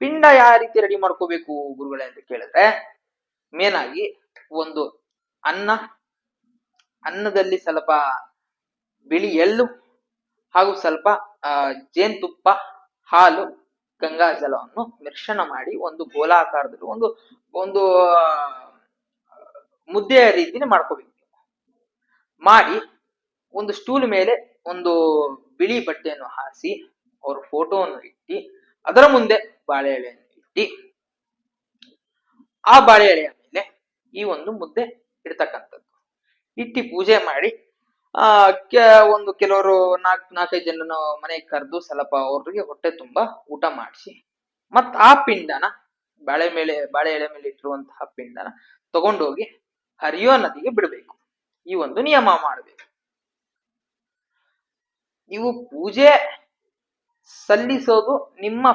ಪಿಂಡ ಯಾವ ರೀತಿ ರೆಡಿ ಮಾಡ್ಕೋಬೇಕು ಗುರುಗಳೇ ಅಂತ ಕೇಳಿದ್ರೆ, ಮೇನ್ ಆಗಿ ಒಂದು ಅನ್ನದಲ್ಲಿ ಸ್ವಲ್ಪ ಬಿಳಿ ಎಳ್ಳು ಹಾಗೂ ಸ್ವಲ್ಪ ಜೇನುತುಪ್ಪ, ಹಾಲು, ಗಂಗಾಜಲವನ್ನು ಮಿಶ್ರಣ ಮಾಡಿ ಒಂದು ಗೋಲಾಕಾರದಲ್ಲಿ ಒಂದು ಒಂದು ಮುದ್ದೆಯ ರೀತಿನೇ ಮಾಡ್ಕೋಬೇಕು. ಮಾಡಿ ಒಂದು ಸ್ಟೂಲ್ ಮೇಲೆ ಒಂದು ಬಿಳಿ ಬಟ್ಟೆಯನ್ನು ಹಾಸಿ ಅವ್ರ ಫೋಟೋವನ್ನು ಇಟ್ಟು ಅದರ ಮುಂದೆ ಬಾಳೆ ಎಳೆಯನ್ನು ಇಟ್ಟು ಆ ಬಾಳೆ ಎಳೆಯ ಮೇಲೆ ಈ ಒಂದು ಮುದ್ದೆ ಇಡ್ತಕ್ಕಂಥದ್ದು ಇಟ್ಟು ಪೂಜೆ ಮಾಡಿ ಒಂದು ಕೆಲವರು ನಾಲ್ಕೈದು ಜನ ಮನೆಗೆ ಕರೆದು ಸ್ವಲ್ಪ ಅವ್ರಿಗೆ ಹೊಟ್ಟೆ ತುಂಬಾ ಊಟ ಮಾಡಿಸಿ ಮತ್ ಆ ಪಿಂಡನ ಬಾಳೆ ಎಳೆ ಮೇಲೆ ಇಟ್ಟಿರುವಂತಹ ಪಿಂಡನ ತಗೊಂಡೋಗಿ ಹರಿಯೋ ನದಿಗೆ ಬಿಡಬೇಕು. ಈ ಒಂದು ನಿಯಮ ಮಾಡಬೇಕು. ನೀವು ಪೂಜೆ ಸಲ್ಲಿಸೋದು ನಿಮ್ಮ